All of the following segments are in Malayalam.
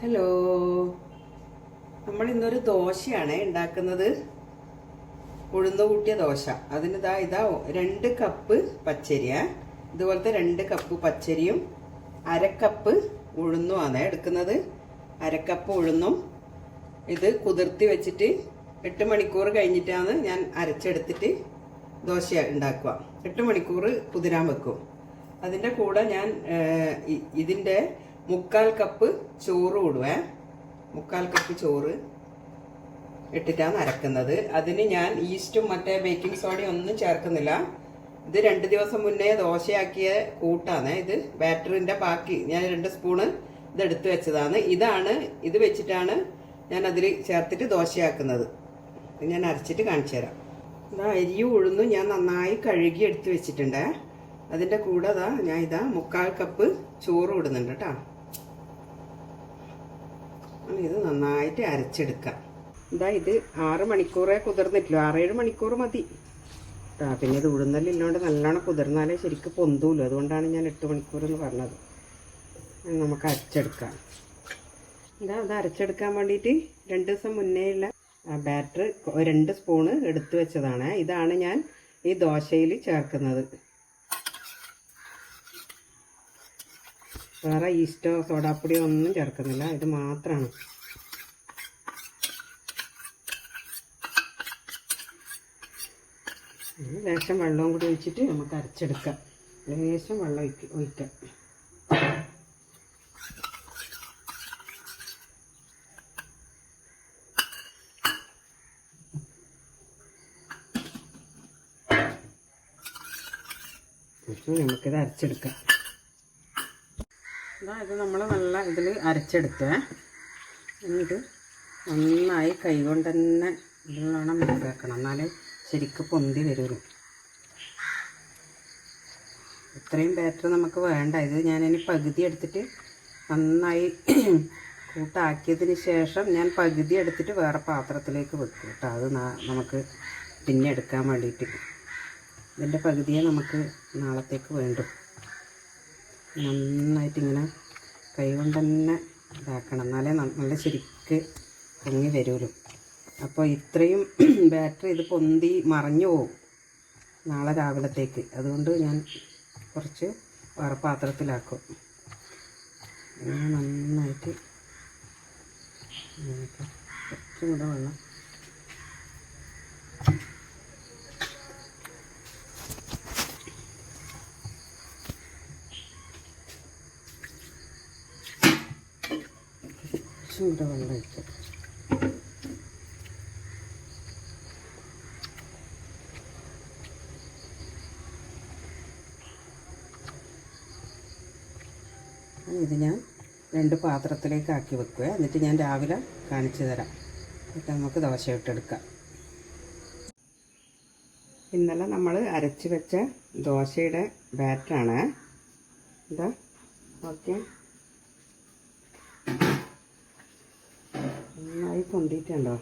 ഹലോ, നമ്മൾ ഇന്നൊരു ദോശയാണ് ഉണ്ടാക്കുന്നത്. ഉഴുന്ന് കൂട്ടിയ ദോശ. അതിന് ഇതാ 2 കപ്പ് പച്ചരിയാ. ഇതുപോലത്തെ 2 കപ്പ് പച്ചരിയും 1/2 കപ്പ് ഉഴുന്നുമാണ് എടുക്കുന്നത്. 1/2 കപ്പ് ഉഴുന്നും ഇത് കുതിർത്തി വെച്ചിട്ട് 8 മണിക്കൂർ കഴിഞ്ഞിട്ടാണ് ഞാൻ അരച്ചെടുത്തിട്ട് ദോശ ഉണ്ടാക്കുക. 8 മണിക്കൂർ കുതിരാൻ വെക്കും. അതിൻ്റെ കൂടെ ഞാൻ ഇതിൻ്റെ 1/4 കപ്പ് ചോറ് ഇടുവേ. 1/4 കപ്പ് ചോറ് ഇട്ടിട്ടാണ് അരക്കുന്നത്. അതിന് ഞാൻ ഈസ്റ്റും മറ്റേ ബേക്കിംഗ് സോഡയും ഒന്നും ചേർക്കുന്നില്ല. ഇത് 2 ദിവസം മുന്നേ ദോശയാക്കിയ കൂട്ടാണ്. ഇത് ബാറ്ററിൻ്റെ ബാക്കി ഞാൻ 2 സ്പൂണ് ഇതെടുത്ത് വെച്ചതാണ്. ഇത് വെച്ചിട്ടാണ് ഞാൻ അതിൽ ചേർത്തിട്ട് ദോശയാക്കുന്നത്. ഞാൻ അരച്ചിട്ട് കാണിച്ചു തരാം. അരിയും ഉഴുന്നും ഞാൻ നന്നായി കഴുകി എടുത്ത് വെച്ചിട്ടുണ്ട്. അതിൻ്റെ കൂടെ ഞാൻ 1/4 കപ്പ് ചോറ് ഇടുന്നുണ്ട് കേട്ടോ. ഇത് നന്നായിട്ട് അരച്ചെടുക്കാം. ഇത് 6 മണിക്കൂറേ കുതിർന്നിട്ടില്ല. 6-7 മണിക്കൂർ മതി. പിന്നെ ഇത് ഉഴുന്നല്ലില്ലാണ്ട് നല്ലോണം കുതിർന്നാലേ ശരിക്കും പൊന്തൂല്ലോ. അതുകൊണ്ടാണ് ഞാൻ 8 മണിക്കൂർ എന്ന് പറഞ്ഞത്. നമുക്ക് അരച്ചെടുക്കാം. അത് അരച്ചെടുക്കാൻ വേണ്ടിയിട്ട് 2 ദിവസം മുന്നേ ഉള്ള ബാറ്റർ 2 സ്പൂണ് എടുത്ത് വെച്ചതാണ്. ഇതാണ് ഞാൻ ഈ ദോശയിൽ ചേർക്കുന്നത്. വേറെ ഈസ്റ്റോ സോഡാപ്പൊടിയോ ഒന്നും ചേർക്കുന്നില്ല. ഇത് മാത്രമാണ്. ലേശം വെള്ളവും കൂടി ഒഴിച്ചിട്ട് നമുക്ക് അരച്ചെടുക്കാം. ലേശം വെള്ളം ഒഴിക്കാം. നമുക്കിത് അരച്ചെടുക്കാം. ഇത് നമ്മൾ നല്ല ഇതിൽ അരച്ചെടുത്തേ. ഇത് നന്നായി കൈകൊണ്ട് തന്നെ നല്ലോണം മിക്സ് ആക്കണം. എന്നാലേ ശരിക്കും പൊന്തി വരുള്ളൂ. ഇത്രയും ബാറ്റർ നമുക്ക് വേണ്ട. ഇത് ഞാനിനി പകുതി എടുത്തിട്ട് നന്നായി കൂട്ടാക്കിയതിന് ശേഷം ഞാൻ പകുതി എടുത്തിട്ട് വേറെ പാത്രത്തിലേക്ക് വെക്കും കേട്ടോ. അത് നമുക്ക് പിന്നെ എടുക്കാൻ വേണ്ടിയിട്ട്. ഇതിൻ്റെ പകുതിയെ നമുക്ക് നാളത്തേക്ക് വേണ്ടും. നന്നായിട്ടിങ്ങനെ കൈ കൊണ്ട് തന്നെ ഇതാക്കണം. എന്നാലേ നല്ല ശരിക്ക് പൊങ്ങി വരുമല്ലോ. അപ്പോൾ ഇത്രയും ബാറ്ററി ഇത് പൊന്തി മറഞ്ഞു പോകും നാളെ രാവിലത്തേക്ക്. അതുകൊണ്ട് ഞാൻ കുറച്ച് വേറെ പാത്രത്തിലാക്കും. നന്നായിട്ട് കുറച്ചും കൂടെ വെള്ളം വെള്ളം ഒഴിക്കും. ഇത് ഞാൻ 2 പാത്രത്തിലേക്ക് ആക്കി വെക്കുക. എന്നിട്ട് ഞാൻ രാവിലെ കാണിച്ചു തരാം. എന്നിട്ട് നമുക്ക് ദോശ ഇട്ടെടുക്കാം. ഇന്നലെ നമ്മൾ അരച്ച് വെച്ച ദോശയുടെ ബാറ്ററാണ്. ഓക്കെ, നന്നായി പൊന്തിയിട്ടുണ്ടോ?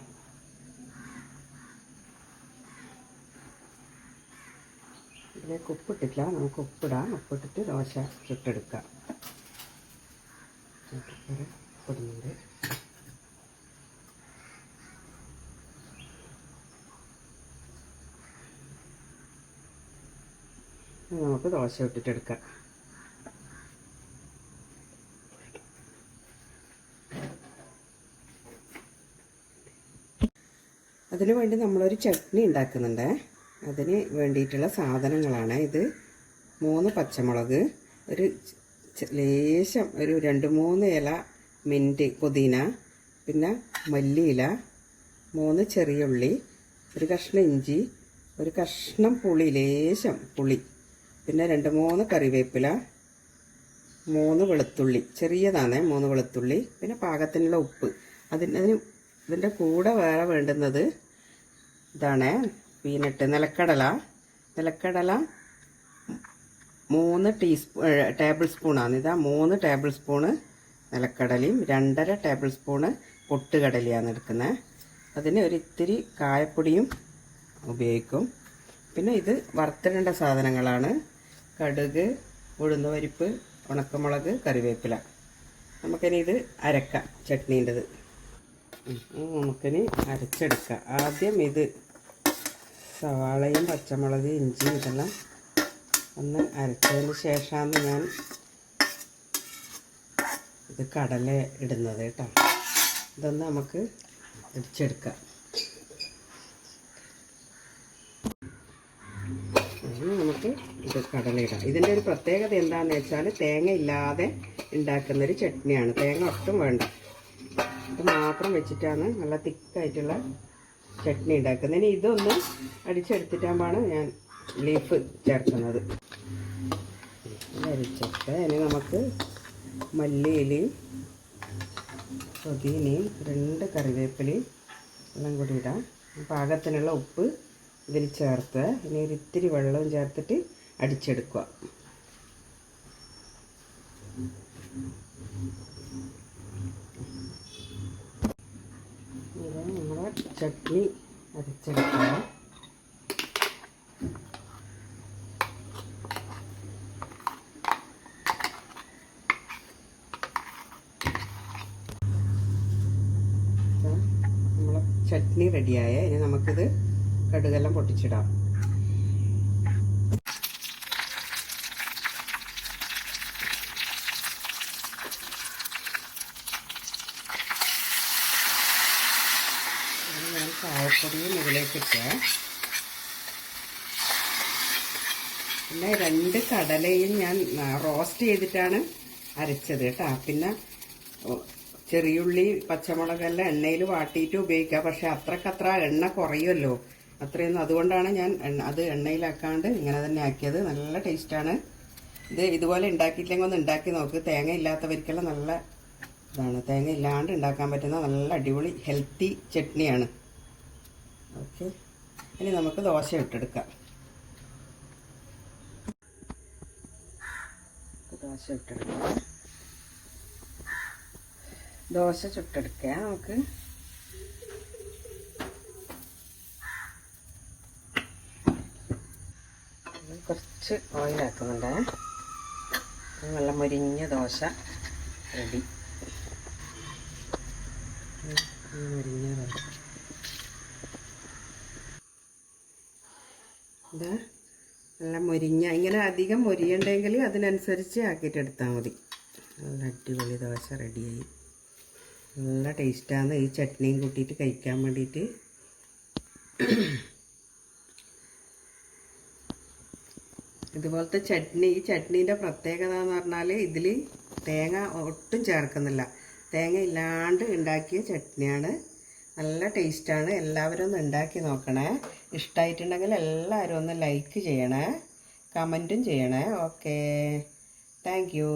ഇതിലേക്ക് ഉപ്പിട്ടില്ല. നമുക്ക് ഉപ്പിടാം. ഉപ്പിട്ടിട്ട് ദോശ ചുട്ടെടുക്കാം. പൊടിയുണ്ട്. നമുക്ക് ദോശ ഇട്ടിട്ടെടുക്കാം. അതിന് വേണ്ടി നമ്മളൊരു ചട്നി ഉണ്ടാക്കുന്നുണ്ട്. അതിന് വേണ്ടിയിട്ടുള്ള സാധനങ്ങളാണ് ഇത്. 3 പച്ചമുളക്, ഒരു ലേശം ഒരു 2-3 ഇല മിൻറ്റ് പുതിന, പിന്നെ മല്ലിയില, 3 ചെറിയ ഉള്ളി, ഒരു കഷ്ണം ഇഞ്ചി, ഒരു കഷ്ണം പുളി, ലേശം പുളി, പിന്നെ 2-3 കറിവേപ്പില, 3 വെളുത്തുള്ളി, ചെറിയതാണ് 3 വെളുത്തുള്ളി, പിന്നെ പാകത്തിനുള്ള ഉപ്പ്. ഇതിൻ്റെ കൂടെ വേറെ വേണ്ടുന്നത് ഇതാണ് പീനട്ട്, നിലക്കടല 3 ടേബിൾ സ്പൂണാണ്. 3 ടേബിൾ സ്പൂണ് നിലക്കടലയും 2.5 ടേബിൾ സ്പൂണ് പൊട്ടുകടലയാണ് എടുക്കുന്നത്. അതിന് ഒരിത്തിരി കായപ്പൊടിയും ഉപയോഗിക്കും. പിന്നെ ഇത് വറുത്തിടേണ്ട സാധനങ്ങളാണ്. കടുക്, ഉഴുന്നുപരിപ്പ്, ഉണക്കമുളക്, കറിവേപ്പില. നമുക്കിനി ഇത് അരക്കാം ചട്നീൻ്റെത്. നമുക്കിനി അരച്ചെടുക്കാം. ആദ്യം ഇത് സവാളയും പച്ചമുളക് ഇഞ്ചി ഇതെല്ലാം ഒന്ന് അരച്ചതിന് ശേഷമാണ് ഞാൻ ഇത് കടല ഇടുന്നത് കേട്ടോ. ഇതൊന്ന് നമുക്ക് ഇടിച്ചെടുക്കാം. നമുക്ക് ഇത് കടല ഇടാം. ഇതിൻ്റെ ഒരു പ്രത്യേകത എന്താണെന്ന് വെച്ചാൽ തേങ്ങ ഇല്ലാതെ ഉണ്ടാക്കുന്നൊരു ചട്നിയാണ്. തേങ്ങ ഒട്ടും വേണ്ട, ഇത് മാത്രം വെച്ചിട്ടാണ് നല്ല തിക്കായിട്ടുള്ള ചട്നി ഉണ്ടാക്കുന്നത്. ഇനി ഇതൊന്ന് അടിച്ചെടുത്തിട്ടാകുമ്പോഴാണ് ഞാൻ ലീഫ് ചേർക്കുന്നത്. അരിച്ചിട്ട് ഇനി നമുക്ക് മല്ലിയിലയും പുതിനയും 2 കറിവേപ്പിലയും എല്ലാം കൂടി ഇടാം. പാകത്തിനുള്ള ഉപ്പ് ഇതിൽ ചേർത്ത് ഇനി ഒരു ഇത്തിരി വെള്ളവും ചേർത്തിട്ട് അടിച്ചെടുക്കുക. ഇത് നമ്മുടെ ചട്നി അരച്ചെടുക്കുക. നമ്മളെ ചട്നി റെഡിയായ ഇനി നമുക്കിത് കടുകെല്ലാം പൊട്ടിച്ചിടാം. ഞാൻ കായപ്പൊടിയും മുകളിലേക്കിട്ട് പിന്നെ 2 കടലയും ഞാൻ റോസ്റ്റ് ചെയ്തിട്ടാണ് അരച്ചത് കേട്ടോ. പിന്നെ ചെറിയുള്ളി പച്ചമുളകെല്ലാം എണ്ണയിൽ വാട്ടിയിട്ട് ഉപയോഗിക്കുക. പക്ഷെ അത്രക്കത്ര എണ്ണ കുറയുമല്ലോ, അത്രയൊന്നും. അതുകൊണ്ടാണ് ഞാൻ അത് എണ്ണയിലാക്കാണ്ട് ഇങ്ങനെ തന്നെ ആക്കിയത്. നല്ല ടേസ്റ്റാണ് ഇത്. ഇതുപോലെ ഉണ്ടാക്കിയിട്ടില്ലെങ്കിൽ ഒന്ന് ഉണ്ടാക്കി നോക്ക്. തേങ്ങ ഇല്ലാത്തവർക്കെല്ലാം നല്ല ഇതാണ്. തേങ്ങ ഇല്ലാണ്ട് ഉണ്ടാക്കാൻ പറ്റുന്ന നല്ല അടിപൊളി ഹെൽത്തി ചട്നിയാണ്. ഓക്കെ, ഇനി നമുക്ക് ദോശ ഇട്ടെടുക്കാം. ദോശ ഇട്ടെടുക്കാം. ദോശ ചുട്ടെടുക്കുക. നമുക്ക് കുറച്ച് ഓയിലാക്കുന്നുണ്ട്. നല്ല മൊരിഞ്ഞ ദോശ റെഡി. മൊരിഞ്ഞ ദോശ ഇതാ നല്ല മൊരിഞ്ഞ. ഇങ്ങനെ അധികം മൊരിയണ്ടെങ്കിൽ അതിനനുസരിച്ച് ആക്കിയിട്ടെടുത്താൽ മതി. നല്ല അടിപൊളി ദോശ റെഡിയായി. നല്ല ടേസ്റ്റാണ് ഈ ചട്നിയും കൂട്ടിയിട്ട് കഴിക്കാൻ വേണ്ടിയിട്ട്. ഇതുപോലത്തെ ചട്നി, ഈ ചട്നീൻ്റെ പ്രത്യേകത എന്ന് പറഞ്ഞാൽ ഇതിൽ തേങ്ങ ഒട്ടും ചേർക്കുന്നില്ല. തേങ്ങ ഇല്ലാണ്ട് ഉണ്ടാക്കിയ ചട്നിയാണ്. നല്ല ടേസ്റ്റാണ്. എല്ലാവരും ഒന്ന് ഉണ്ടാക്കി നോക്കണേ. ഇഷ്ടമായിട്ടുണ്ടെങ്കിൽ എല്ലാവരും ഒന്ന് ലൈക്ക് ചെയ്യണേ, കമൻറ്റും ചെയ്യണേ. Okay, thank you.